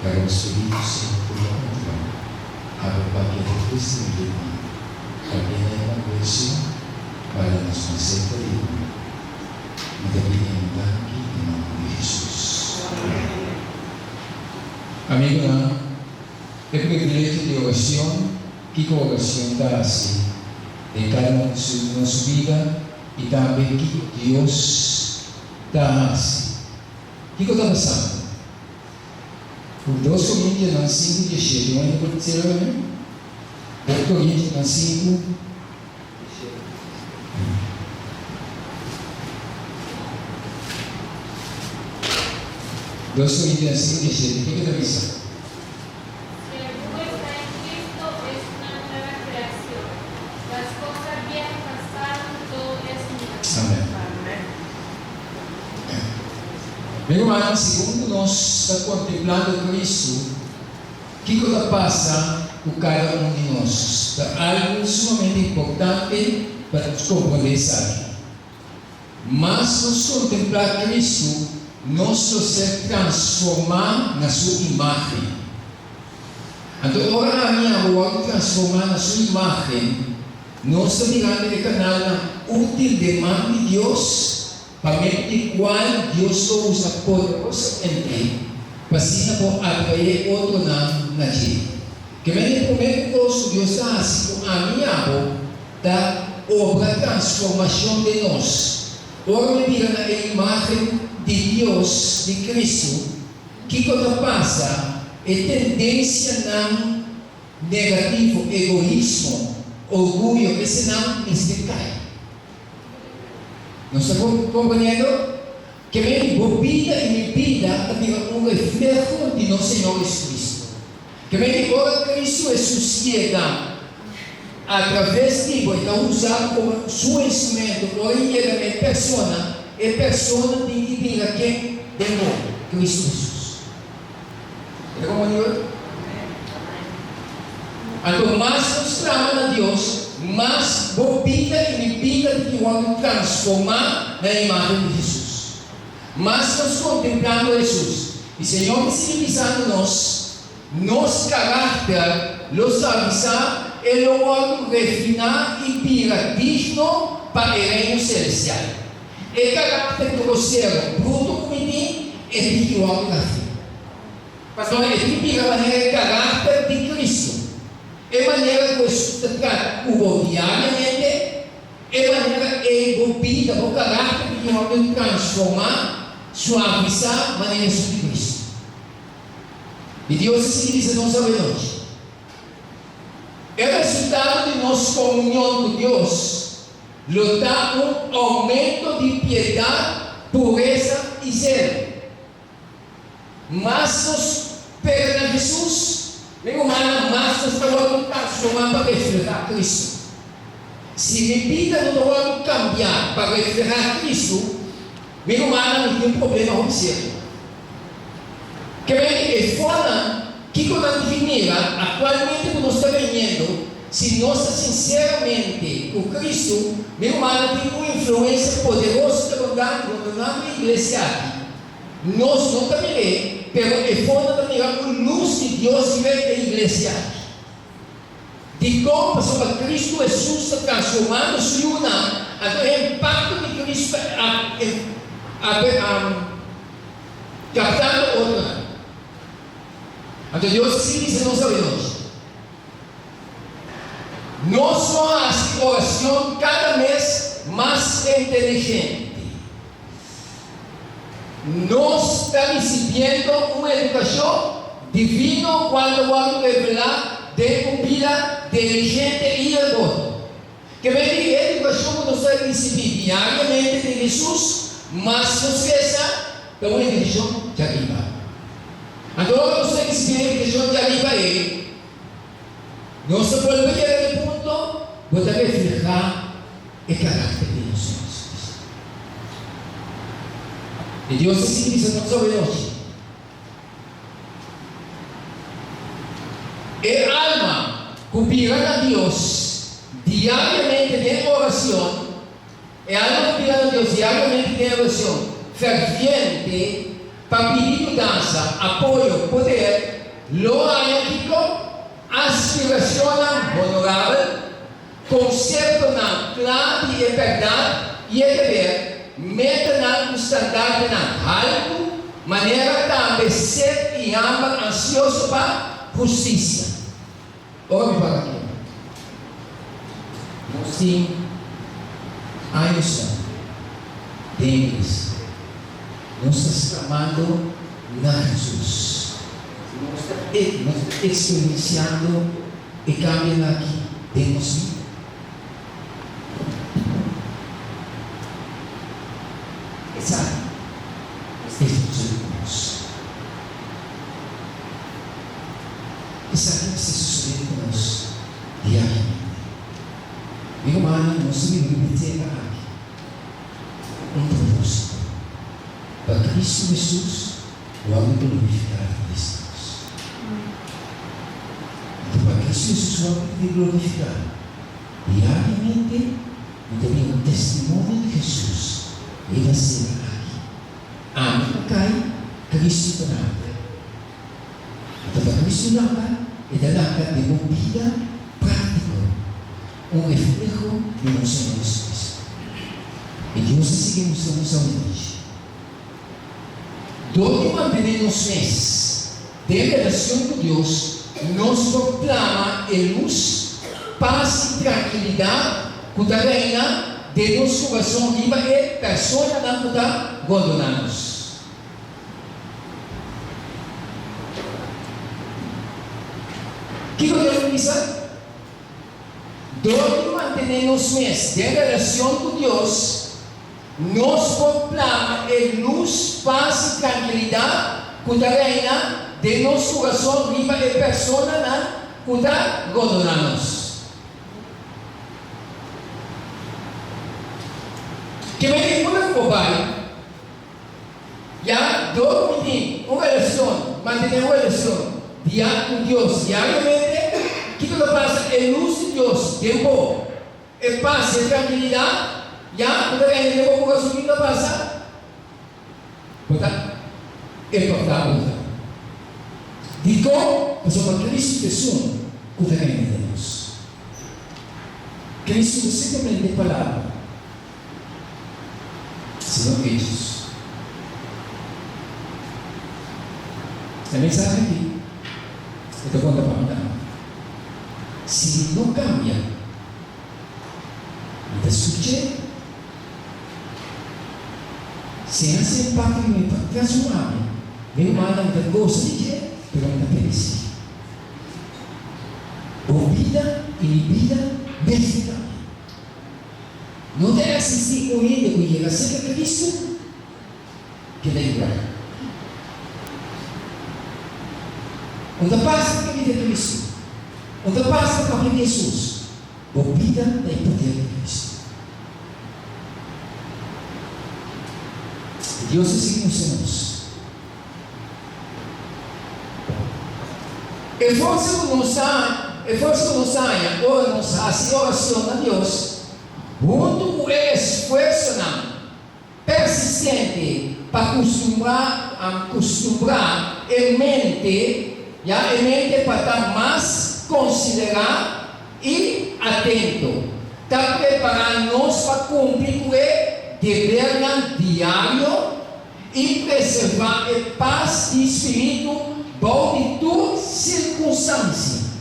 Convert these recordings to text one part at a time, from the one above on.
para o Espírito Santo lo controla. Abre o paquete de testemunho, também é uma coisa para nos consertar e também é um tanque em nome de Jesus. Amigo, é privilégio de oração, que a oração está assim, de cada nossa vida e também que Deus está assim. O que está passando? Por 2 Coríntios 5, 17, onde pode ser também? 2 Coríntios 5, 2 Coríntios 5, 17, o que está pensando? Meu irmão, segundo nós estamos contemplando Cristo, o que passa com cada um de nós? É algo sumamente importante para nos compreender, sabe? Mas nós contemplar Cristo, nós ser transformar na sua imagem. Então, agora a minha rua transformar na sua imagem, nós estamos mirando o canal útil de mão de Deus, para o qual Deus usa poderosamente para atrair outro na gente. Que vem o primeiro curso, Deus está assim com a minha boca da obra transformação de nós. Ora, me vira na imagem de Deus, de Cristo, que quando passa é tendência não negativo, egoísmo, orgulho, que senão se cai. Nós estamos compreendendo que a vida e minha vida é um reflexo de nosso Senhor Jesus Cristo. Que agora Cristo é sociedade através de então usar como seu instrumento, orientadamente persona, é persona de indivíduo quem demônio, Cristo Jesus. É como eu? Então, mais nos trama a Deus, mas vida e vida que vão transformar na imagem de Jesus. Mas nós contemplando Jesus, e Senhor civilizando nosso caráter, nos avisar e logo refinar e virar digno para o reino celestial. O caráter grosseiro, bruto como mim, é espiritual da fé. Pastor, é a maneira de caráter de Cristo. É maneira que você trata diariamente, é maneira envolvida com o caráter que vai transformar, suavizar a maneira de Cristo. E Deus se não sabe nós. É o resultado de nossa comunhão com Deus, lutar um aumento de piedade, pureza e zelo. Mas nós pegamos a Jesus. Meu irmão, mas nós estamos transformando para refletir Cristo. Se minha vida não vai cambiar para refletir Cristo, meu irmão, não tem problema com você. Que é fora que quando a divina, atualmente nós estamos vendo, se nós sinceramente com Cristo, meu irmão, tem uma influência poderosa na igreja. Nós não também. Pero é fora da minha luz de Deus que vem da igreja. De como a Cristo Jesus está transformando sua vida, o impacto de Cristo captando outra. Então Deus se diz não sabemos. Nós somos a oração cada vez mais inteligente. Nós estamos recebendo uma educação divina quando vamos revelar de uma vida inteligente e agora. Que vem de educação que nós estamos recebendo diariamente de Jesus, mas nos esqueça da uma educação de arriba. Agora nós estamos recebendo a educação de arriba ele. Nós podemos chegar ao ponto de refletir o caráter de nós. E Deus se diz não sobre nós. E alma cumprida a Deus diariamente em oração. E alma cumprida a Deus diariamente em oração. Ferviente para pedir mudança, apoio, poder. lo anárquico, aspiração honorável, conceito na claro de verdade e dever, meta na standard na algo, maneira também ser e ama ansioso para justiça. Olhe para aqui. Nós temos anos deles. Nós estamos clamando na Jesus. Nós estamos experienciando e caminhando aqui. Temos vida. Sabe? Estamos irmãos. E sabemos que isso sucede conosco diariamente. Meu irmão, nós vivemos aqui propósito. Para Cristo Jesus, vamos glorificar a Cristo. Então, para Cristo Jesus, vamos glorificar diariamente e também o testemunho de Jesus. Ele vai ser aqui. Amém, cai, Cristo na água. Então, para Cristo na água, é da água de uma vida prática, reflejo de nosso Senhor Jesus. E Deus seguimos a hoje. Donde mantenemos meses de relação com Deus, nos proclama luz, paz e tranquilidade, que reina de nosso coração viva e persona na que governamos. Que podemos dizer? Donde mantenemos meses de relação com Deus, nos proclama luz, paz e tranquilidade, que reina de nosso coração viva e persona na que governamos. Que me diz como pai, já dormir uma relação, manter uma relação diária com Deus diariamente, que tudo passa luz de Deus, tempo, e paz e tranquilidade. Já, quando a gente levou o coração que não passa, portanto, é portável. Digo, mas uma Cristo pessoa, quando a gente Deus. Cristo simplesmente de palavra. Se não Jesus. A mensagem aqui, eu estou contando para mim. Se não cambia, me escute. Se hace parte de mi transformable, mi hermana me goza de que, pero me perece. O vida y vida versícula. No debe asistir con él de llegar a ser Cristo, que da igual. Cuando pasa que vive Cristo, cuando pasa que vive Jesús, o vida da poder de Cristo. Deus seguimos nós. E força que nos saia, ou nos hace oração a Deus, junto com o esforço persistente para acostumbrar a mente para estar mais considerado e atento, está preparando-nos para cumprir com o dever diário e preservar a paz de espírito bom em toda circunstância.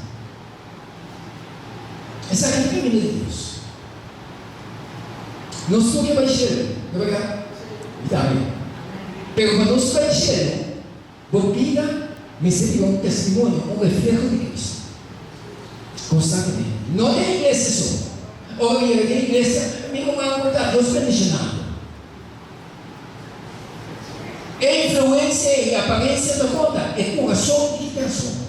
Essa é a família de Deus. Não estou aqui baixando, não é verdade? Está bem. Mas quando nós baixamos, por vida, me serve um testemunho, um reflexo de Cristo. Constantemente. Não é igreja só. Ou a igreja, me comanda Deus condicionado. A influência e a aparência da conta é coração e intenção.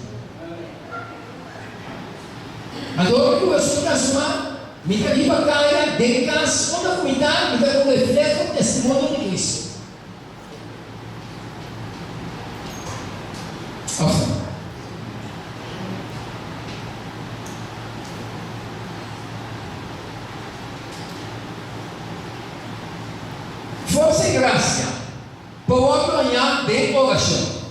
Agora, o coração transformado, me dá de batalha, de casa, onde cuidar, me dá um reflexo, um testemunho de Cristo. Força e graça. Por apanhar de oração.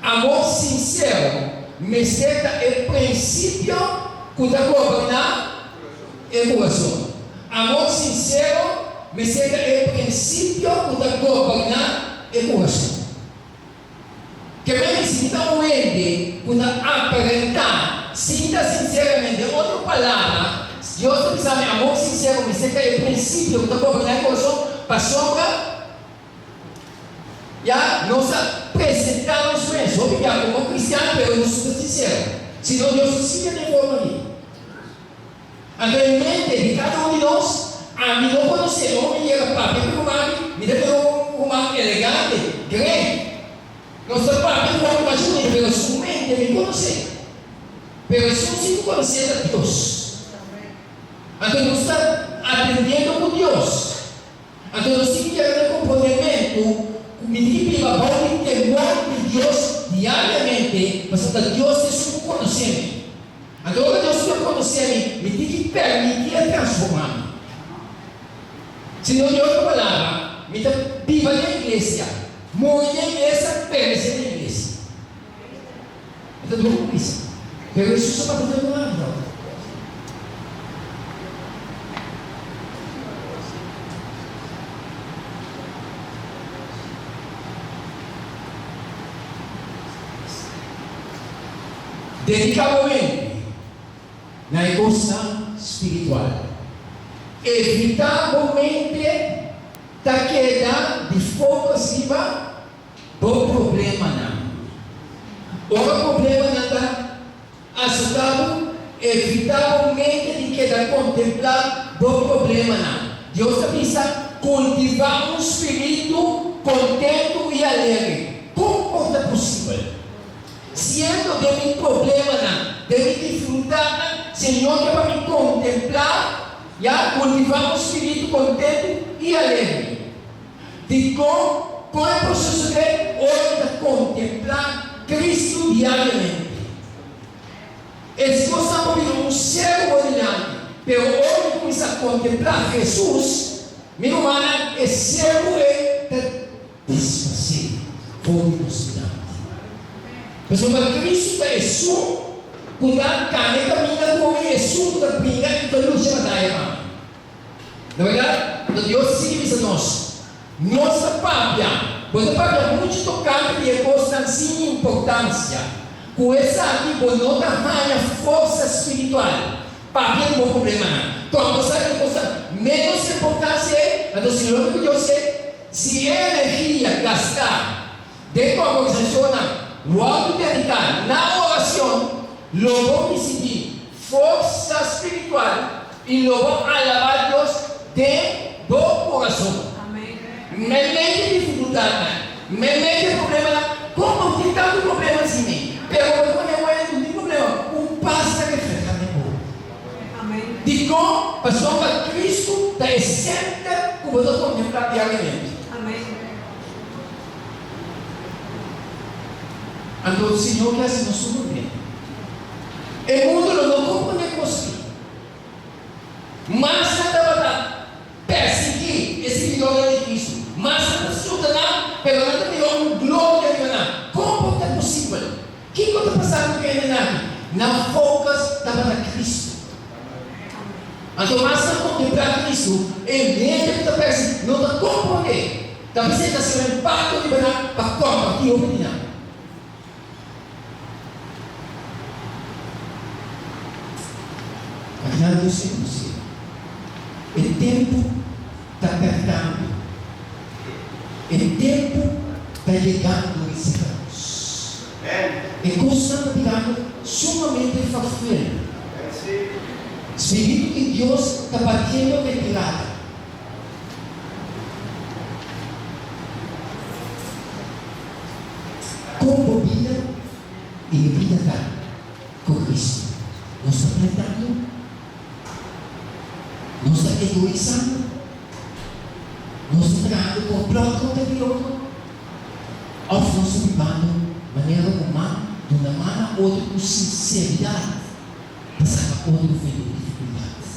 A Amor sincero me cerca el principio que está gobernando el corazón. Amor sincero me cerca el principio que está gobernando el corazón. Que me necesita un ente para aparentar, sinta sinceramente, otra palabra, Dios sabe, amor sincero me cerca el principio que está gobernando el corazón, para sobra, ya nos ha presentado su eso, ya como cristiano, pero no somos sinceros, sino Dios sigue de forma ahí. Anteriormente, de cada uno de nós, a mí no conocer, no me llega para me debe un elegante, grande. Nuestra parte no me imagina, pero su mente me conoce. Pero eso sí conocer a Dios. Entonces no está aprendiendo con Dios. Entonces no sigue llegando con comportamiento, me dice que va a el temor de Dios diariamente, mas que Dios es un conocimiento. Entonces Dios me conoce me tiene que permitir transformar. Se não de outra palavra, me viva na igreja, morre na igreja, perece na igreja. Então, não é isso. Pero isso só para fazer uma vida. Dedicadamente na equação espiritual. Evitar realmente da queda de fogo acima do problema não. O problema não está assustado, evitar realmente de queda contemplar do problema não. Deus precisa cultivar um espírito contento e alegre. Como é possível? Sendo de um problema não, de uma dificuldade, Senhor, que para me contemplar. Já cultivar um espírito contente e alegre. De como é processo de hoje contemplar Cristo diariamente. Se nós estamos vivendo um cego ordinante, pero hoje começa a contemplar Jesus, meu irmão, esse cego é desfazer, formosidade. Pessoal, Cristo é Jesus. Kung kami caminha com Jesus da pinga e da luz da daia. Na verdade, o Deus sigue a nós. Nossa pátria, quando a pátria muito tocante e costa sem importância, com essa aqui, por não tamanha força espiritual, pátria não é problema. Quando você costa menos importância, então o Senhor que Deus quer, se energia gastar de conversação, logo dedicar na oração, logo decidir força espiritual e logo alabar a Deus de do coração. Amém. Memente dificuldade, memente problema, como tem tanto problema assim, pero quando não tem problema, passa que fica melhor. Amém. Digo, passou para Cristo, está exenta como nós contemplar diariamente. Amém. Então o Senhor quer se nos submeter. O mundo não compreende conosco. Mas nada para perseguir esse milagre de Cristo. Mas nada ajuda lá, pelo nada melhor, glória de Deus. Como é possível? O que está passando com ele aqui? Não focas para Cristo. Então, mas não contemplar Cristo, ele está perseguindo, não está compreendendo. Talvez ele está sendo impacto de verdade para compartilhar a opinião. Afinal, Deus se anuncia. O tempo está apertando. O tempo está chegando a esse caos. E coisa está ficando sumamente farofeira. O Espírito de Deus está batendo retirada. Como vida e vida com Cristo. Nós estamos apertando. Não está egoizando, não está tragando complot contra o outro, ou não está vivendo de maneira humana, de uma maneira outra com sinceridade, para sacar outro de dificuldades.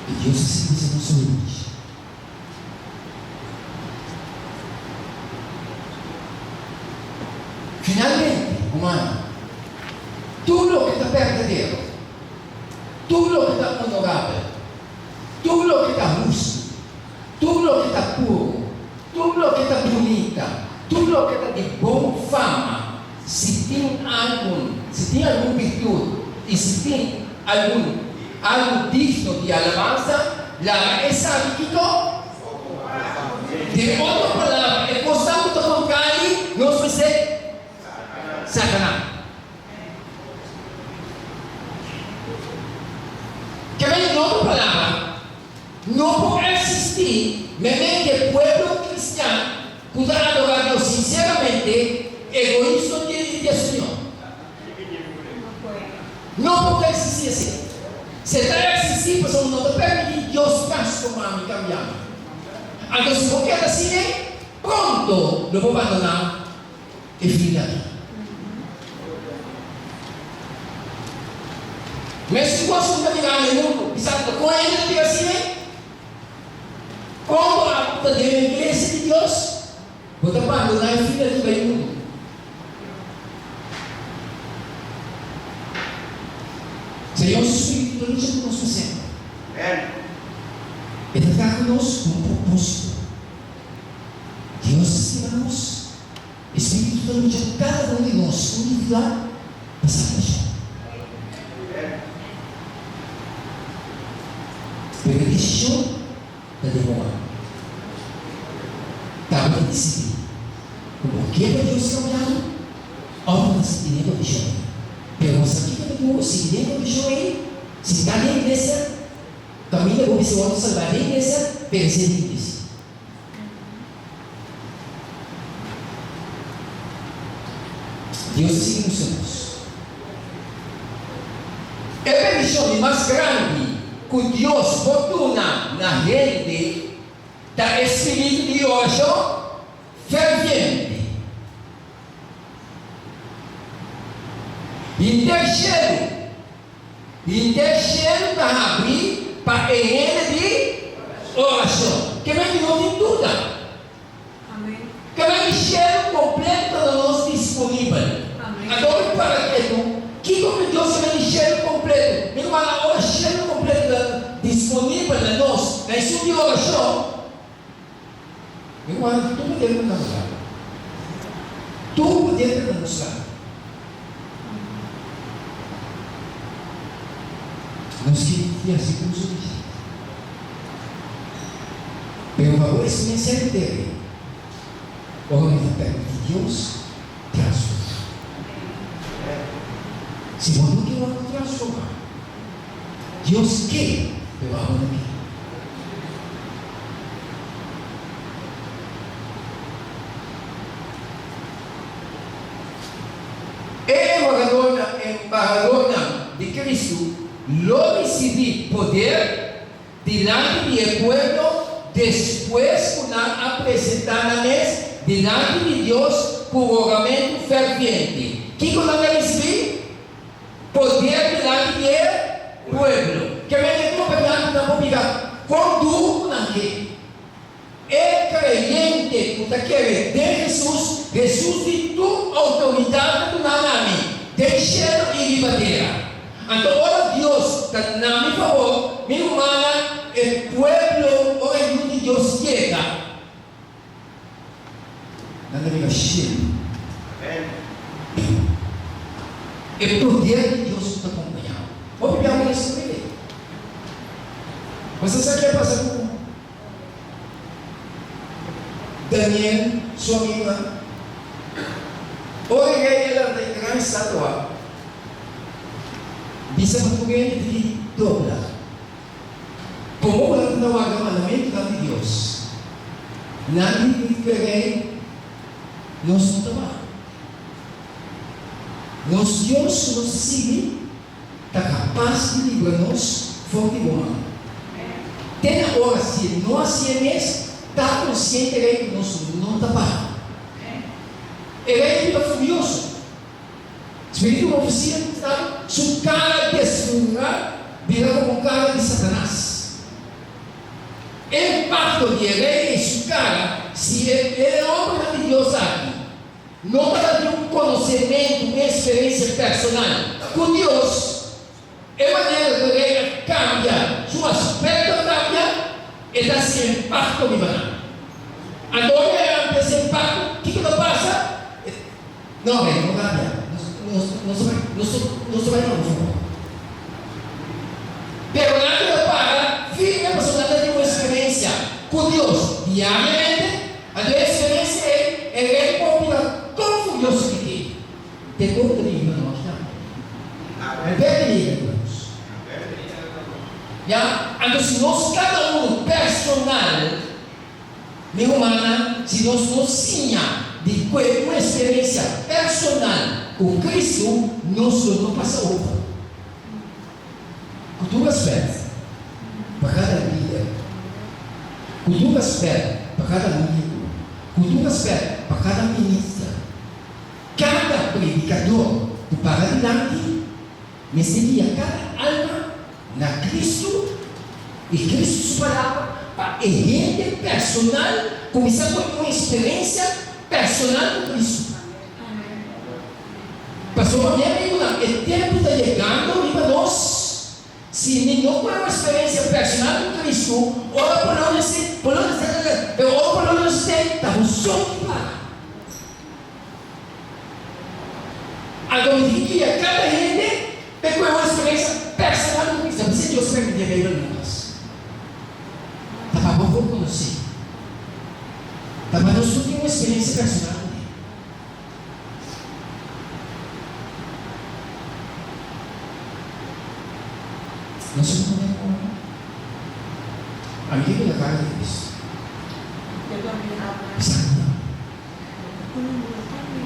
que Deus se nos saúde. Finalmente, humano, tudo o que está verdadeiro, tudo o que está honorável, tudo o que está justo, tudo o que está puro, tudo o que está bonita, tudo o que está de boa fama, se tem alguma virtude e se tem algo digno de alabança, lá é sábado. De outra palavra, é gostamos de colocar ali, nós vamos ser Satanás. Que vem de outra palavra, não pode existir, mesmo que o povo cristiano pueda adorar a Deus sinceramente, egoísta de Senhor. Não pode existir assim. Se está existir, pessoal, não está permitindo Deus transformar e cambiar. Então, se você quer assim, pronto, não vou abandonar e filha. Mas se você não está no mundo, pensando com ele, não diga assim, como a puta de igreja de Deus, vou abandonar e filha do mundo. Senhor, o Espírito de Deus conosco sempre. Ele está conosco com um propósito. Deus estima-nos. Espírito de Deus, cada um de nós, individual, para salvação. Pero a decisão da demora. Estava a decidir. O porquê para Deus trabalhar? Ao decidir a decisão. Pero nós aqui também, se lembra do show aí, se está na igreja, caminha para esse outro salvar a igreja, persegue a igreja. Deus assim nos somos. É a bendição mais grande que Deus botou na rede da Espírito de oração fervente. E terceiro para abrir para a rede de oração. Que vem de novo em tudo. Amém. Que vem de cheiro completo para nós disponível. Amém. Agora, para que como Deus vem de cheiro completo? Meu irmão, o cheiro completo disponível para nós, na sua de oração. Meu irmão, tudo dentro da nossa casa. Tudo dentro da nossa casa. Nós queríamos assim como os pelo favor, esse ministério dele, olha perto de Deus, transforma. Se você não quer transformar, Deus quer pelo amor de mim. Embaixador de Cristo, lo recibí poder delante del pueblo, después una presentarles delante de Dios con oramento ferviente. ¿Qué cosa que recibí? Poder delante del pueblo. Que me dijo Fernando na pública, quando el creyente que quiere de Jesús, Jesús de tu autoridad tu nami, de cielo y liberdad. Entonces, ahora Dios, a mi favor, mi hermana, el pueblo, ahora el Dios llega. Nada me cielo. El poder de Dios está acompañado. Vamos a ver isso também. Você sabe o que passa com Daniel, sua amiga? Ora, ela está em estátua. Bisa português de dobra. Como ela não agamamento de Deus, nada de peguei, nós não tomamos. Nós Deus nos sigue, está capaz de livrar-nos forte bom. Tem a hora se não assim mesmo, está consciente que nós não está parado. Ele é furioso. Espírito oficial está, sua cara desfigurada, vira como cara de Satanás. impacto de rey en su cara, si el hombre de Dios aquí no va de un conocimiento, una experiencia personal con Dios, es manera de rey cambia, su aspecto cambia, y da ese impacto de manera. Ahora ese impacto, ¿qué pasa? No, rey, no cambia, no se va a ir. Pero nada para firme a persona de una experiencia con Dios diariamente. A tua experiencia é popular tão furioso que tem. Tem como ter nós não. Pede irmãos. Já, então se nós cada um personal, minha humana, se nós nos tinha de uma experiência personal com Cristo, nós não passa outra. Com duas aspectos para cada líder, com duas aspectos para cada amigo, com duas aspectos para cada ministra, cada predicador do Paradigma menciona cada alma na Cristo e Cristo sua palavra para gente personal começar com uma experiência personal com Cristo. Pastor, minha amigo, o tempo está chegando para nós. Se nenhum com uma experiência personal com Cristo, ora por onde você está, o som que para. Agora, que cada gente tem uma experiência personal com Cristo. Você Deus vai me dever nós. Tá para bom conhecer. Tá para nós ter uma experiência personal. Nós somos como amigo da cara de Cristo.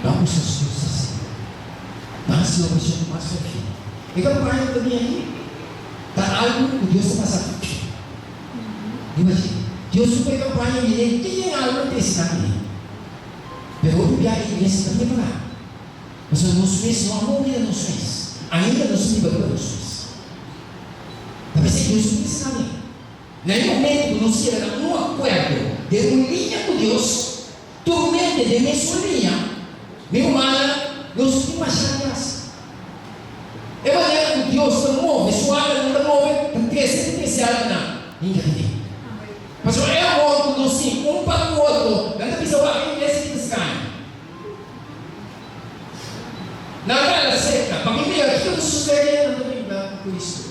Vamos às coisas. Mas eu vou chamar mais para aqui. E como vai também aí? Está algo que Deus está passando aqui. Imagina. Deus super campanha e ele tem algo desse aqui. Pero outro dia a igreja também vai lá. Mas nós mesmos não amamos ainda nós mesmos. Ainda nós liberamos. Talvez Deus não ensina ali. Nenhum momento nós chegamos num acordo de uma linha com Deus, totalmente de mesma linha, meu humana, nós temos uma chance. É maneira que Deus não move, sua alma não move, não cresce alma não. Ninguém. Mas é amor que nós temos, para o outro, não precisa falar que esse que descansa. Na cara seca, para mim, aquilo que sucede não tem nada com isso.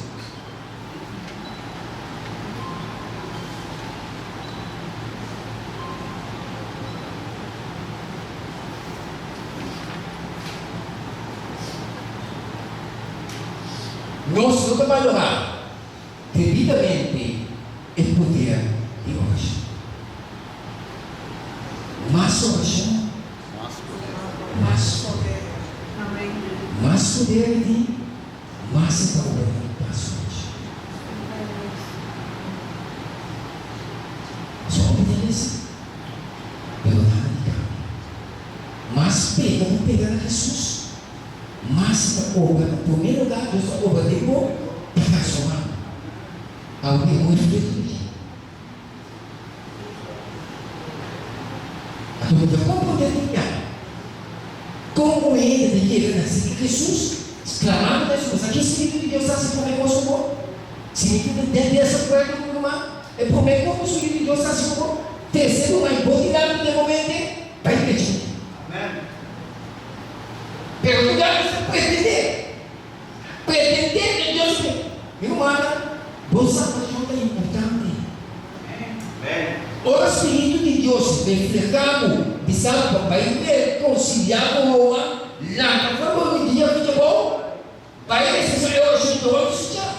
Nós não vamos adorar devidamente o poder de oração. Mais oração, mais poder de mais poder de oração. Só obediência, pelo nada de carne. Mas pegar a Jesus. Mas obra, no primeiro lugar, Deus obra de boa e transformar. Alguém muito feliz. A dúvida, como poder ligar? Como ele de querer nascer? Jesus, exclamando das coisas. Aqui, Espírito de Deus está se comer com o amor. Significa dentro dessa coisa do mundo, é comer com o Espírito de Deus está se comer. Terceiro, uma importante de momento, vai pedir. Amém. Pero cuidado você pretender que Deus meu humana, bolsa ajuda é importante. O Espírito de Deus reflexamos de salva para ir conciliar com o lá na forma do dia que chegou, para ir se eu ajudo a estudar.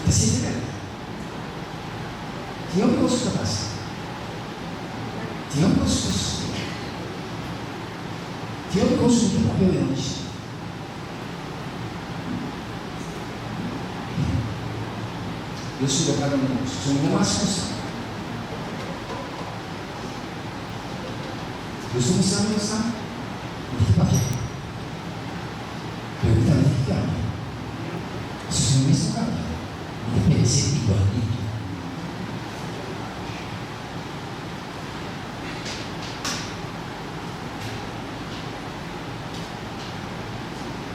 Assim é. Tinha um curso capaz. Tinha um curso. Tinha um curso de papel hoje. Eu sou cada um. Sou uma mascoça. Eu sou um sábio, sabe? De papel. Pergunta-me. ser igualito.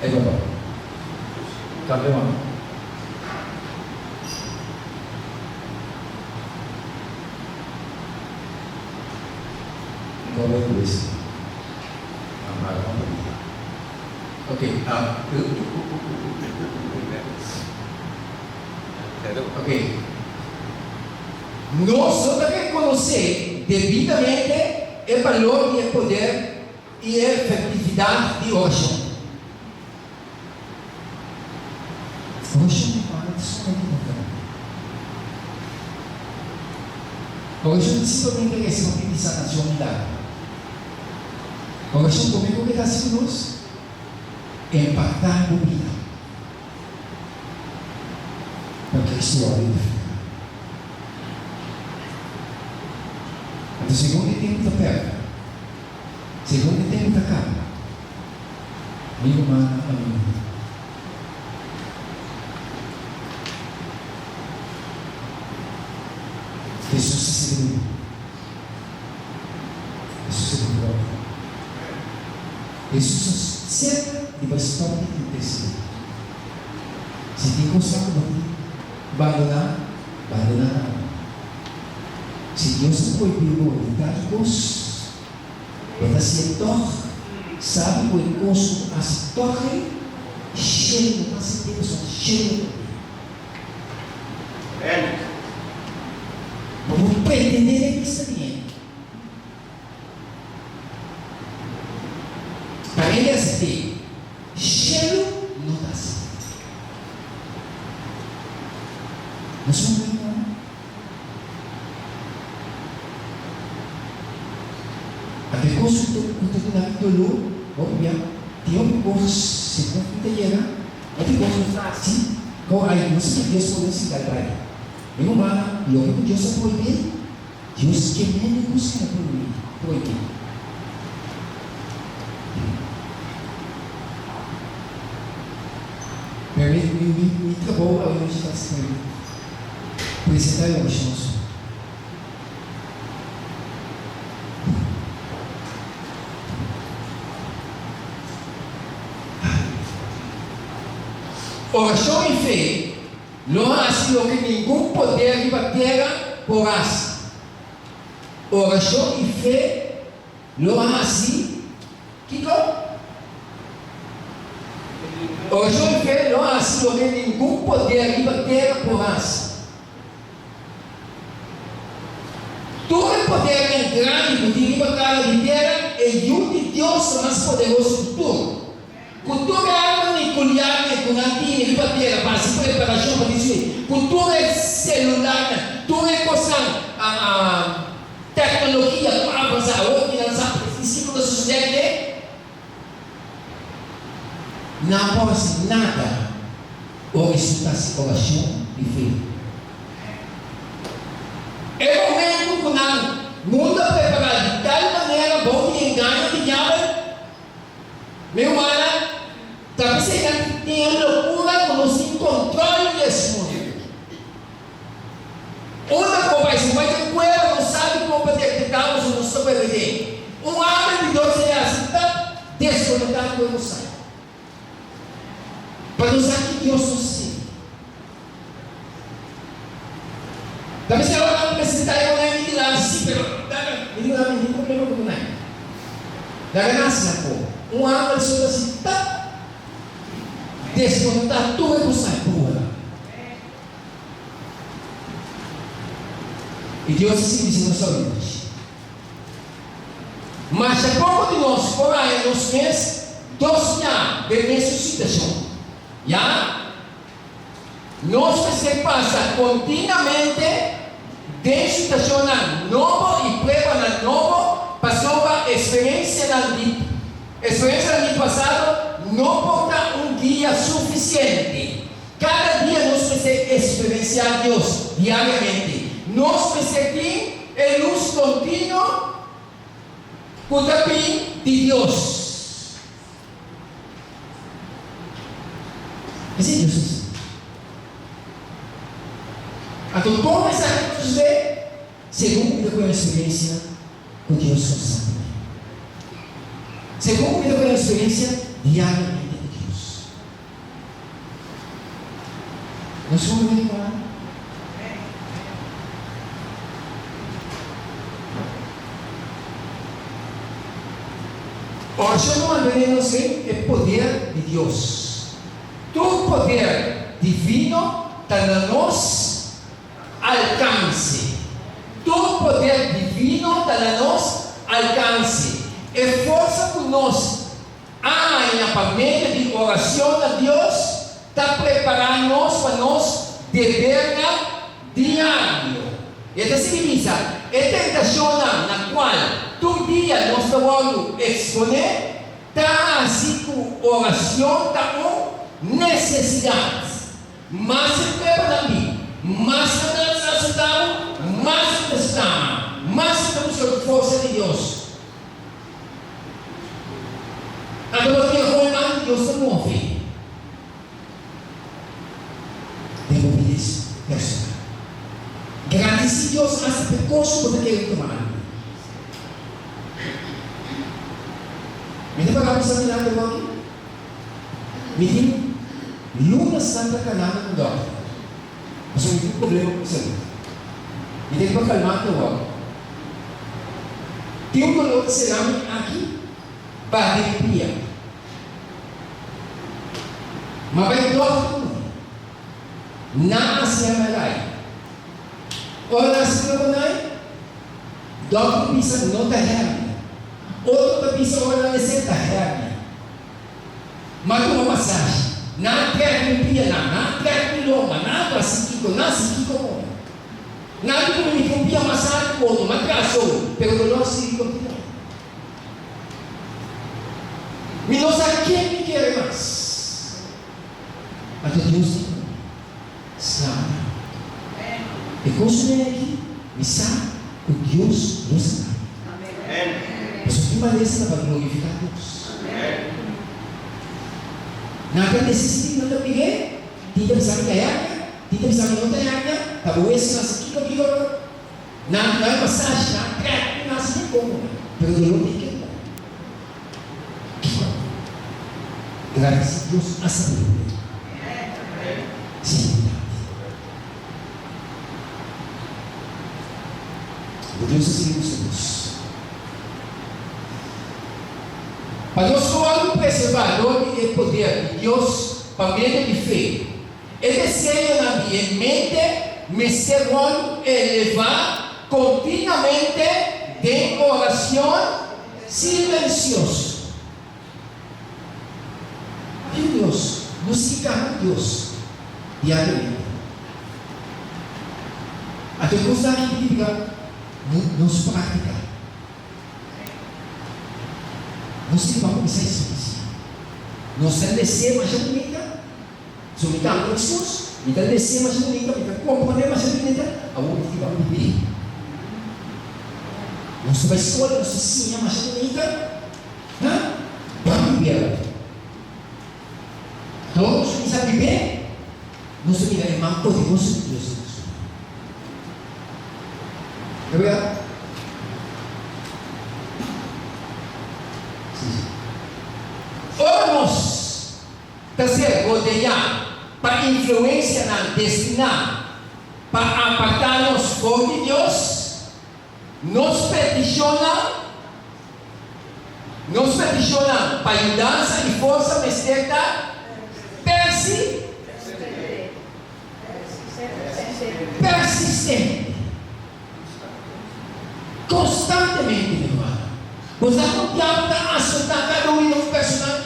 É igual. Cadê o ano? Qual é o isso? Ok. Ok. Nós temos que conhecer devidamente o valor e o poder e a efetividade de oração. Oração não para de somente importante. Oração não simplesmente é questão de sanação e milagre. Oração comigo que está sendo nós é impactar a vida. Para que Cristo ore edificar. O segundo tempo da perna. Segundo tempo da carne. Amigo, humana, amigo. Jesus se segurou. Jesus se segurou. Jesus sempre de bastante intensidade. Se tem gostado de abandonar, abandonar. Se Deus não proibiu a vontade de Deus, para se tornar, sabe que o encosto a se torre cheio de paciência, cheio. Vamos pretender que está bem. Para ele assim, cheio não dá certo. Nós somos bem, não. Até quando o treinamento dolor, vamos ver, tem um curso, segundo inteira, até quando está assim, com a ilusão que Deus pode se dar. Meu humano, logo que Deus é proibido, Deus que nem busca proibir. Me acabou a meditação. Apresentar a oração. Oração e fé não há sido que nenhum poder de terra porás. Oração e fé não há assim. Que oração e fé não há sido que nenhum poder de terra porás. Todo poder é grande que tem para de terra é um de Deus mais poderoso de tudo. Cultura é algo peculiar que com a tinha de terra para se preparação para dizer. Cultura é celular, tudo é coisa a tecnologia para avançar, hoje lançar princípio da sociedade. Não pode nada ou resultar-se oração e fé. É o momento que o mundo é preparado de tal maneira bom que engana que diabo. Meu mano, talvez você tenha loucura como se controle desse mundo. Uma coisa, vai ter coisa, não sabe como detectar os não sobreviver. Um homem de Deus é assim, está desconectado do emoção. Para não saber que Deus não sei. Talvez você não precisa estar em lá, sim, mas não tem problema com nada. Da ganância na cor. Um homem de Deus assim, está desconectado do emoção. E Deus se diz na sua vida. Mas a pouco de nós, por aí, nos meses, 2 anos de ressuscitação. Já? Nós precisamos passar continuamente de situação nova e prova nova, passou para a experiência do passado, não pode um dia suficiente. Cada dia nós precisamos experienciar Deus diariamente. Nós precisamos a luz contínua com o tapim de Deus. Esse é Deus. Então, como essa gente vê, segundo com a experiência com Deus constante. Segundo com a experiência diariamente com Deus. Nós somos iguais. Oração não mantenemos o poder de Deus. Todo poder divino está no nosso alcance. Todo poder divino está no nosso alcance. É força por nós. Alinhamento de oração a Deus está preparando-nos para nós dever diário. E esta significa, é tentação na qual todo dia nós estamos exponer, está assim com oração, está com necessidade. Mas se prepara mim, mas se necessitamos, mas se necessitamos, mas se temos a força de Deus. Agora que eu vou Deus está move. Devo obedecer, pessoal. Agradecer a Deus a esse percurso que eu tomar. Me dá para você mirar agora? Me diz, Luna Santa Canada com dó. Mas eu não tenho problema com você. Me tem para calmar agora. Tem um dolor de cerâmica aqui, para arrepia. Mas vai dó tudo. Nada se amalai. Ora se trabalhar, dó que pisa não está hernia. Outro que pisa ora não está hernia. Mas uma massagem. Não quer limpia, não quer loma, nada assim que não se como. Nada como me limpia massagem como, mas traçou, pelo dolor se continua. Me não sabe quem me quer mais. Mas Deus sabe. E consumir aqui, me sabe que Deus nos sabe. Mas o que parece para glorificar Deus. Nada necessita de ninguém. Tidak bisa kaya, tidak bisa menotanya. Tak boleh senasib kita. Nada massagem, nada treco, nada assim como. Pero Deus tem que. Graças a Deus, a sabedoria. Sim. Deus seguimos Deus. Para nós como preservador e poder de Deus, para meio de fé, é desejo na minha mente me segundo elevar continuamente de oração silenciosa. E Deus, nos sigamos Deus diariamente. Até gostar de diga, nos praticar. Nós vamos pensar isso. Nós descer mais bonita, se me dá um discurso, me dá descer mais bonita, me dá compreender mais bonita, a outra que vai viver. Nós vai escolher nossa sim mais bonita, vamos viver. Todos que sabem viver, nós somos mais poderosos que Deus. É verdade? Nós está ser rodeado para influência na destinar, para apartar-nos fora de Deus, nos peticiona para mudança e força mestra persistente, constantemente, meu irmão. Você não pode assustar cada um de personagem.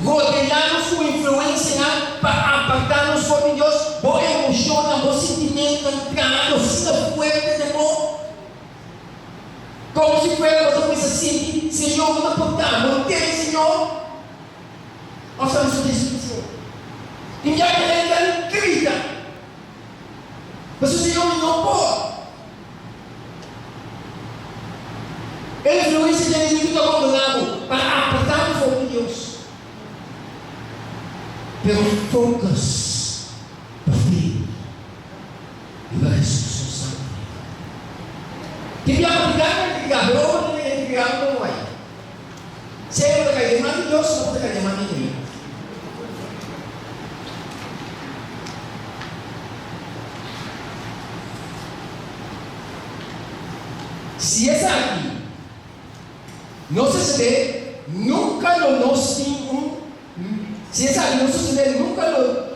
Rodear-nos com influência para apartar-nos de Deus. Boa emoção, bom sentimento, entrado, sinta forte de amor. Como se fosse você pensa assim, Senhor, não apontar, não tem Senhor. Nós estamos no Senhor. E já que ele grita, mas o Senhor não pode. Ele influência de inimigo do abandonado para apartar o fogo de Deus. Pelo focus da fé. se essa aqui, não suceder, nunca nós temos se essa aqui não suceder, nunca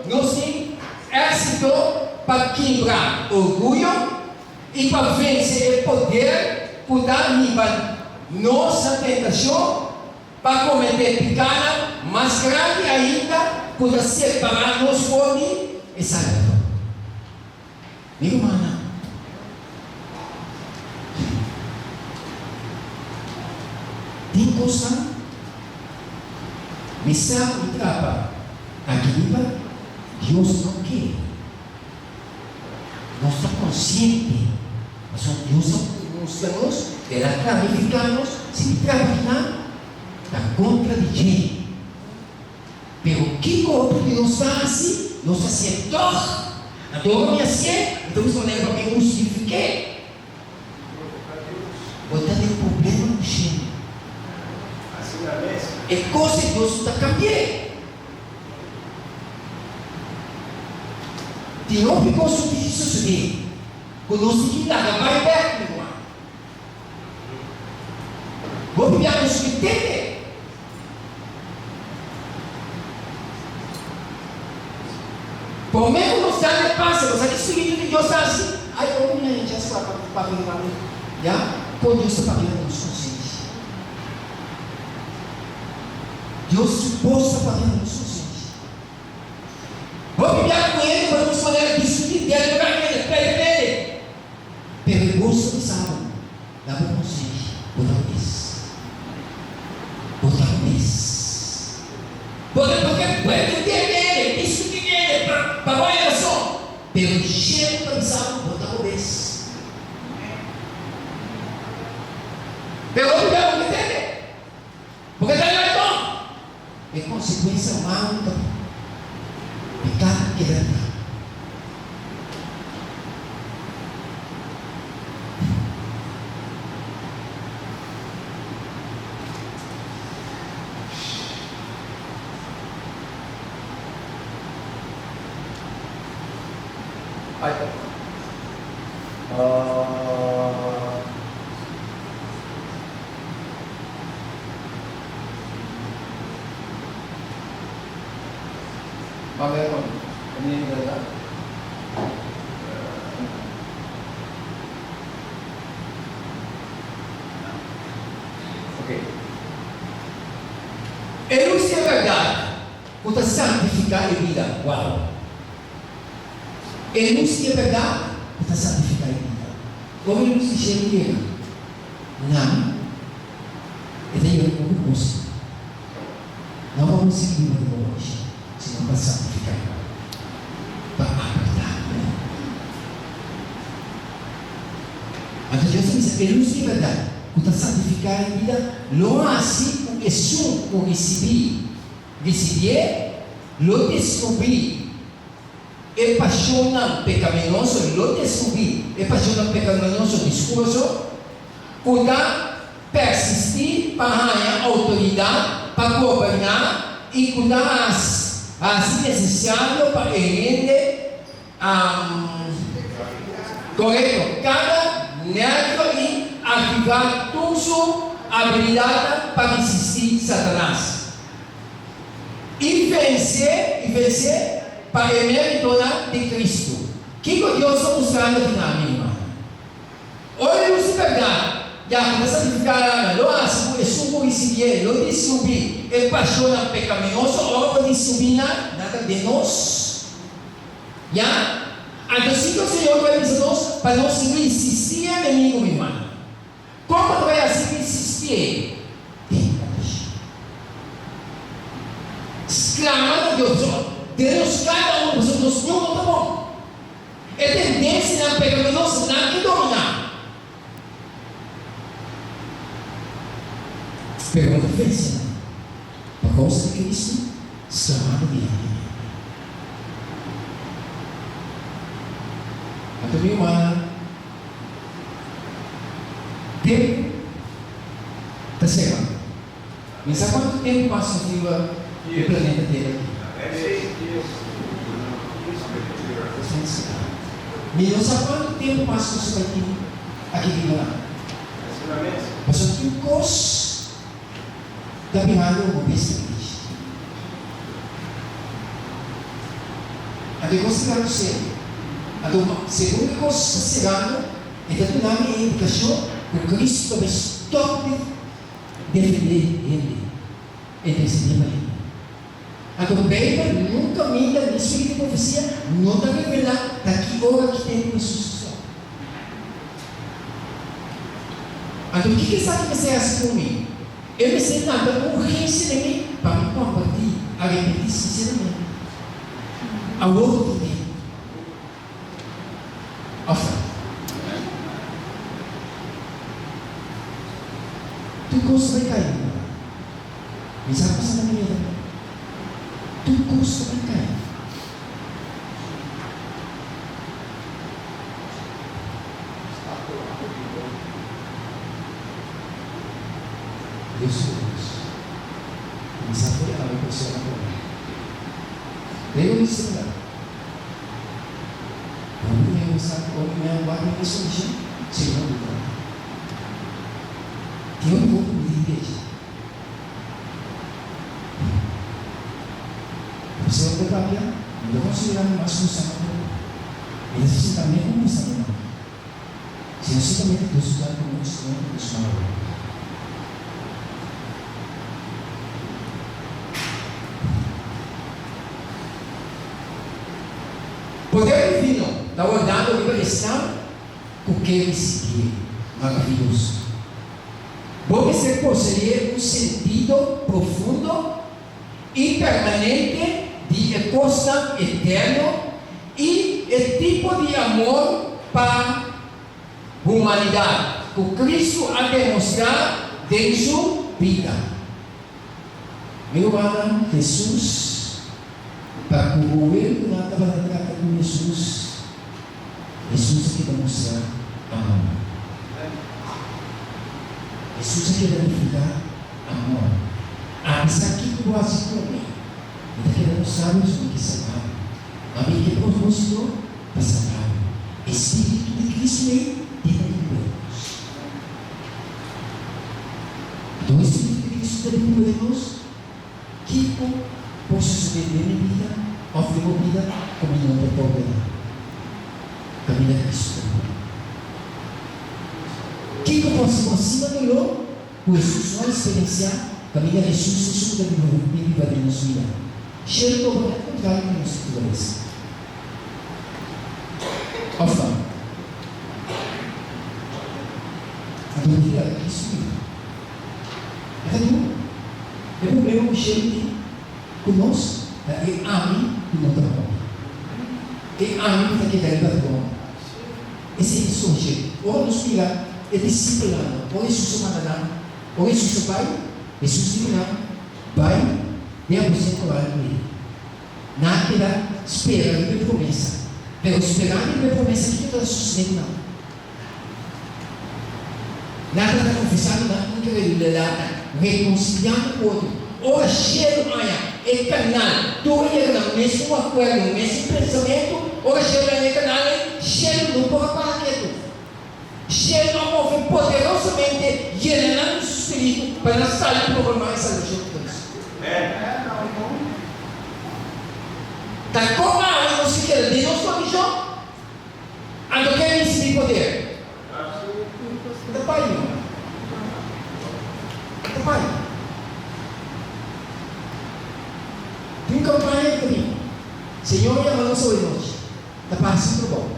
nós temos êxito para quebrar orgulho e para vencer o poder por dar nossa tentação para cometer pecado mais grande ainda, por separar-nos de essa erva. Minha irmã, tem coisa, me sabe e trapa, aquilo Deus não quer. Nós estamos conscientes, mas Deus nos terá clarificar-nos se trabalhar está contra de gente. Pero que corpo que não está assim, não está certo. Então, não é assim, então, isso não é para que eu justifique. Botar tem problema no chão. É coisa que Deus está cambiando. Tem um que conseguir suceder. Quando nós seguimos lá, vai perto, meu irmão. Vou pedir a Deus que tem. Por menos não sabe o passa, você diz o Espírito de Deus está assim. Aí eu não já se fala para mim, já? Por Deus está pagando nos conscientes. Deus suposto está pagando nos conscientes. Vou pegar com ele, vamos poder discutir dentro da minha pele. Perigoso de sábado, dá para consciente, botar o mês. Botar o mês. Porque pode entender, discutir ele, para olhar só. Pelo jeito de sábado, botar o mês. Pelo lugar de entender. Porque está aí, então. É consequência mal do pecado que dá. Eu sei a verdade, para santificar a vida. Uau! Eu sei a verdade, para santificar a vida. Como eu não sei a vida? Não. Eu tenho um curso. Não vamos seguir o que hoje, senão para santificar. Para apertar. Então, Jesus diz, eu não sei a verdade, para santificar a vida, não assim. Que sou o recebi, lo descobri, e paixão pecaminoso, lo descobri, e paixão pecaminoso discurso, cuidar, persistir para ganhar autoridade, para governar e cuidar assim necessário para entender correto, cada nervo e ativar tudo habilidade para resistir Satanás e vencer para a meritória de Cristo. O que Deus está mostrando aqui na minha irmã? Olha se verdade, já começa a ficar lo assim, é sumo receber, lo descobrir, é paixão pecaminoso, ou pode subir nada de nós. Já? Então, se o Senhor vai dizer nós, para nós resistir ao inimigo, minha irmã. Como vai assim resistir? Exclamando a Deus, cada um dos nossos não está bom. É tendência na pecaminosa não que dominar. Pergunta fez, por causa de Cristo, exclamando a Deus. Então, minha irmã, tempo está chegando. Mas há quanto tempo passa o planeta Terra aqui? Mas há quanto tempo passa o aqui lá? Mas o teu cos está virando uma besta triste. A de cos está no céu. A do segundo cos está chegando, e está dando a indicação que Cristo também stop de defender ele. Ele se lembra ele. A do Bíblia nunca minta no espírito de profecia, não está revelado daqui hora que tem uma sucessão. Então, o que sabe que você é assim comigo? Eu me sinto nada urgência de mim para me compartilhar, arrepender sinceramente. A outro de mim. Ofa. Tu gosta de cair. Me sabe passar na minha vida. Tu gosta de cair. Deus. Começar a olhar para o céu agora. Deus me ensina. Vamos começar a olhar para o céu agora. Senhor, eu não vou comer igreja. O Senhor vai trabalhar. Não vou considerar mais função. Ele disse também como está bem. Se você também tem que estudar como instrumento do Senhor. Poder divino da ordem do libertação, porque ele seguia. Maravilhoso. Bom ser possuir um sentido profundo e permanente de costa eterno e o tipo de amor para a humanidade que Cristo a demonstrar em sua vida. Meu amado Jesus, para o governo que estava tratando com Jesus que demonstrar amor. Jesus quer verificar amor. Apesar que o quase come, ele quer mostrar o que sagrado. A mim que propósito é sagrado. Espírito de Cristo dentro de nós. Então, o Espírito de Cristo dentro de nós, que possa subir minha vida, oferecer uma vida caminhando para o poder. Caminha Cristo. Que eu posso acima de lo, pois só experienciar caminha Jesus e sua vida de nossa vida. Cheiro do poder contrário de nossa natureza. Ofa. A dúvida é Cristo. É tudo. É o problema que chega conosco. É a mim que não trabalha. É a mim que está querendo dar. Esse é o seu jeito. Ou nos mirar. É disciplinado. Ou Jesus é mandado. Ou Jesus é pai. Jesus é disciplinado. Pai, nem a você colar com ele. Nada que dá espera de promessa. Mas esperar de promessa que não está sustento, não. Nada está confessado, nada que está reconciliando com o outro. Ou a cheiro, olha, é canal. Tu é no mesmo acordo, no mesmo pensamento. Ou a cheiro é canal, cheiro não pode parar quieto. Cheiro não move poderosamente, gerando o espírito para sair do problema e sair junto com isso. Tá como a você quer de nosso religião? Ando quer receber poder? Da Pai, da Pai. Tem campanha comigo. Senhor, e a mão sobre nós. Está passando bom.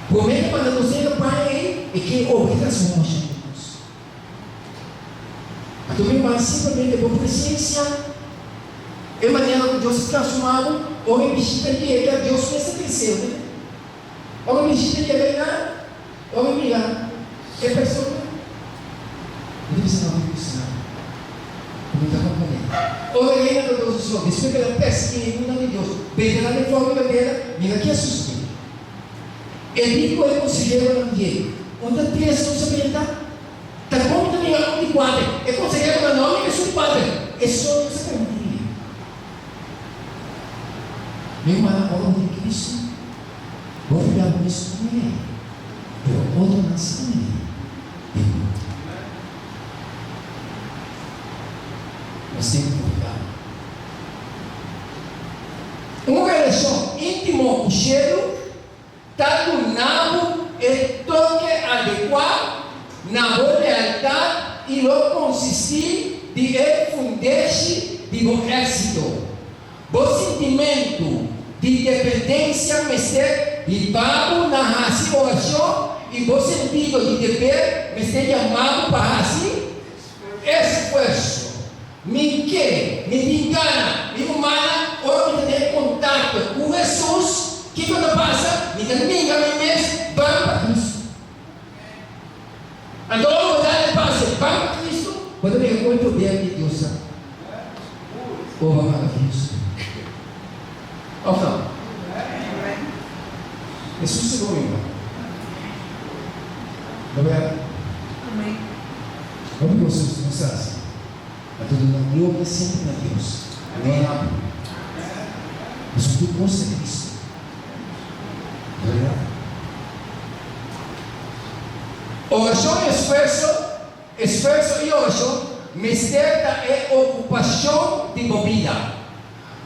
Promete para você campanha aí e que obrigação nós temos. A tua irmã simplesmente por presença. É maneira que Deus se transformava, ou me visita de ele, que Deus pensa cresceu, né? Ou me visita de ele, ou me mirar. É pessoa. Ele precisa não pensar. Não está compreendendo. Ou ele ainda Deus do Senhor, isso é pela peça que em nome de Deus. Beira na forma verdadeira, mira que assusta. Ele diz que ele conselheiro na dinheiro. Onde a criação se orientar? Está como também é um de quadro. É conselheiro no nome e é seu padre. É só você pergunta. Meu irmão, olha de Cristo, vou olhar com isso com ele. Eu olho na nação dele. Nós temos que cuidar. Uma relação íntima com o cheiro está tornando o toque adequado na boa lealdade e não consistir de fundar-se de bom êxito. O sentimento de dependência me ser livado na raça oração e o sentido de dever me ser chamado para assim esforço. Me quer, me engana, me humana, ou me ter contato com Jesus, que quando passa, me caminha, me mesmo, vamos para Cristo. Então, quando ele passa, vamos para Cristo, quando me encontro o poder de Deus, ou vamos para Cristo. Ou não? Jesus chegou, irmão. Não é? Amém. Vamos mostrar assim. A toda a glória sempre a Deus. Não é nada. Mas o que consta de Cristo. Não é nada. Oração e esforço e oração, mistério é ocupação de vida.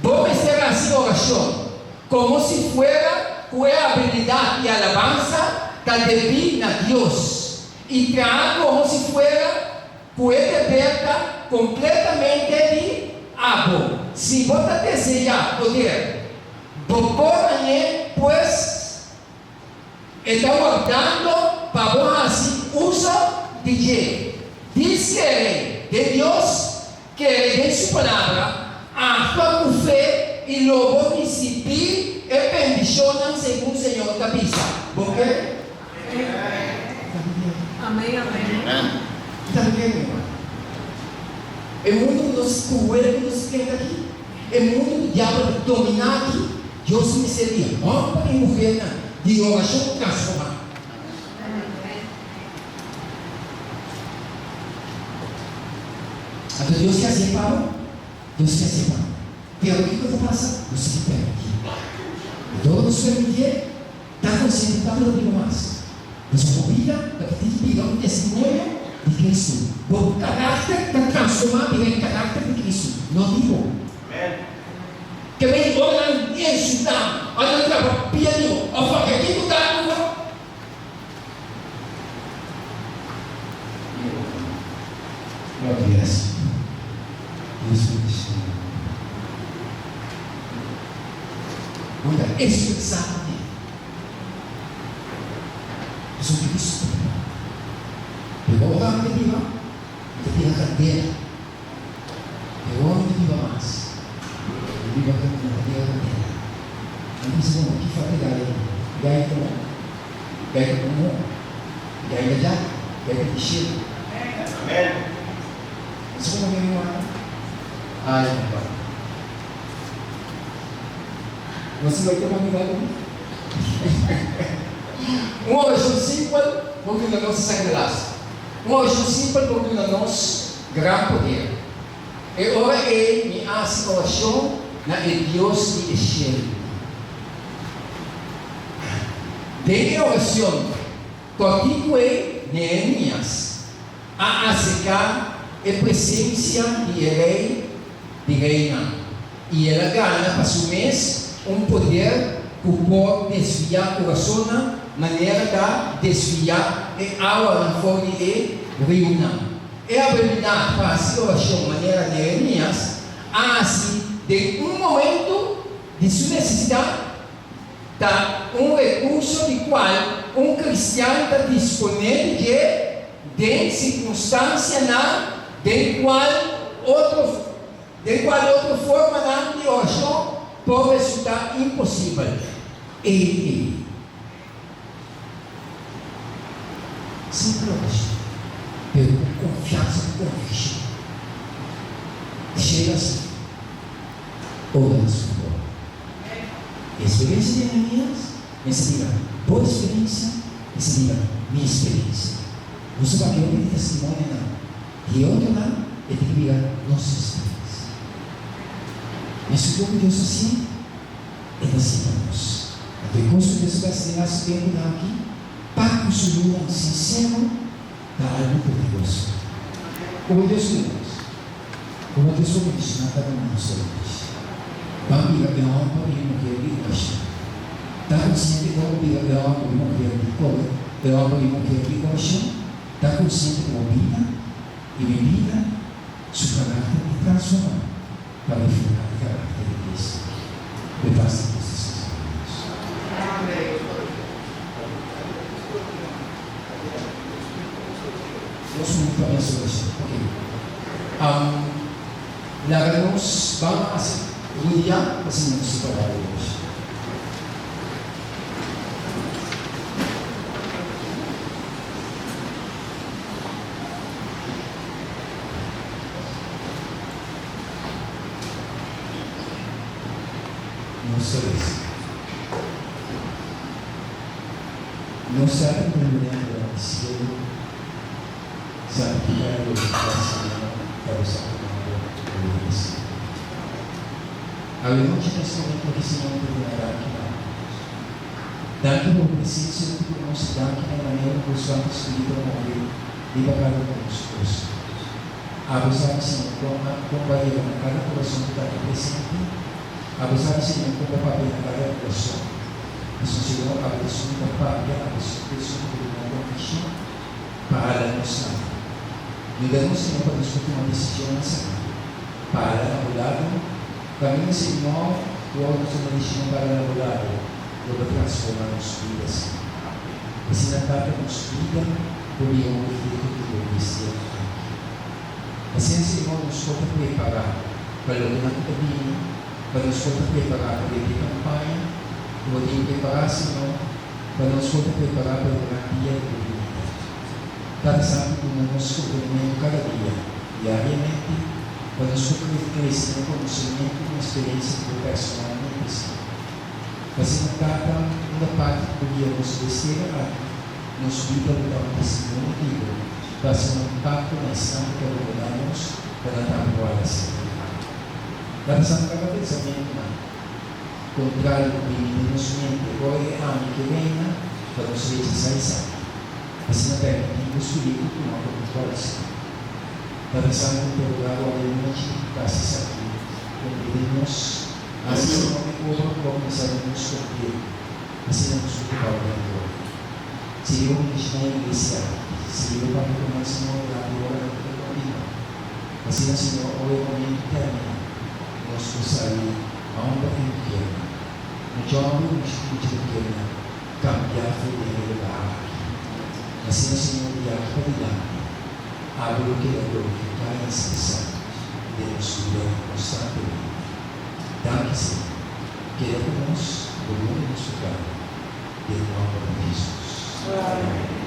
Vamos ser assim oração, como se fuera com a habilidade e alabanza da devida a Deus. E tratar como se fuera puede verla completamente de abo. Si vos desejas poder, pues está guardando para vos así uso de que dice de Dios que de su palabra actúa con fe y luego recibir y bendicionan según Señor capisa. ¿Por qué? Amén, amén. Também, meu irmão. O mundo nos cruel nos quer aqui. O mundo do diabo dominar aqui. Deus me seria. Ó, para morrer na de oração transformar. Então Deus quer separar. Deus quer separar. Tem alguém que eu vou passar? Você que pega aqui. Então, nos permitir, está consciente, está pelo mais. Mas a vida, da que tem que pegar um testemunho de Cristo. O caráter está transformado em caráter de Cristo. Não digo. Que vem olhando e ajudar. Olha para o piano. Olha para aqui que está no mundo. Glória a Deus. Deus me deixa. Olha, expressar. Jesus Cristo. Pegou o carro de viva, ele a cadeira. Pegou o homem de viva mais. Ele viva a cadeira. Ele disse: não, que fala de Gaia? Gaia como? Gaia como? Gaia já? Gaia de cheiro. Amém. Isso como vem lá? Ai, meu pai. Você vai ter uma amizade comigo? Uma oração simples, porque não se sai de laço. Uma oração simples, porque não nos grande poder. E ora é minha oração na Deus de encher. Tem oração, contigo é Neemias, a acercar a presença de rei, de reina. E ela ganha para o mês poder que pode desviar o coração, maneira de desviar e aula na forma de reunião. É a habilidade para a oração, maneira de Neemias, assim, de momento de sua necessidade, tá recurso de qual cristiano está disponível de circunstância de qual outra forma de oração pode resultar impossível. E sempre oração, pela confiança, convicção. Chega assim, ora na sua boca. Experiência de Neemias, essa diga, boa experiência, essa diga, minha experiência. Você vai ter testemunho não. E outro lá, ele tem que diga, nossa experiência. Mas o que Deus assim, é assim para nós. A coisa que Deus vai ensinar esse tempo aqui, para que o Senhor sincero, na algo poderoso. Como Deus conosco, como Deus conosco, na cada um dos outros. Kami gagawa pa rin mo kaya di siya. Tapos hindi ko gagawa pa rin mo kaya di ko. Gagawa pa rin mo kaya di ko siya. Tapos hindi ko ibibina, su carácter y transformar para reflejar el carácter de Cristo. De paz y justicia. Dos minutos para solución. Ok. Lagamos, vamos a hacer un día, hacemos separado hoy. No saben cómo la cielo, saben que ya lo que pasa para usar como iglesia. Hablemos de este momento que se llama perdonará que nada. Dando por presencia de tu conocidad que en la manera por su alto espíritu morir, viva cada uno de nosotros. Abusar, Señor, compañero en cada corazón que está aquí presente. Abusar, Señor, como papel en cada corazón. Eso Señor, abençoe a família, abençoe a pessoa que não confia, para nos salvar. Ayúdanos, Señor, para nos tomar uma decisão nessa vida. Para enamorado, caminho, Señor, tu nossa decisão para enamorado, eu vou transformar nossas vidas. Assim, na tarde, nos vida, por meio do Filho que eu disse. Assim, Senhor, nos conta preparar para o que caminho, para nos conta preparar para a campanha. Vou te preparar, Senhor, para nos preparar para o grande dia de vida. Cada santo que nos compreendemos cada dia, diariamente, para nos crescer no conhecimento e na experiência do personalmente. Assim, cada uma parte do dia nos descerá, nos vida do testemunho vivo, para ser um impacto na estante que abordamos para dar boa ação. Cada santo cada pensamento, contrário do que nos mente, agora é ano que venha, para nos realizar isso. Assim, na terra, tem o Espírito que não pode coração. Para pensar no teu lugar, o alimento que está se sabendo. Convidemos, assim, não me cobram como começar a nos cumprir. Assim, não nos ocupar o agora. Se eu me deixar em igreja, se eu para começar a orar, agora não vou combinar. Assim, Senhor, o momento termina. Nós possamos a honra e o que no giorno di Spirito cambia fedele la Assim, Senhor, di altri danni, auguro che la glorificare incessante dello studio costantemente. Danke, Senhor, que é conosco, o nome do nosso Pai, e em nome de Jesus. Amém.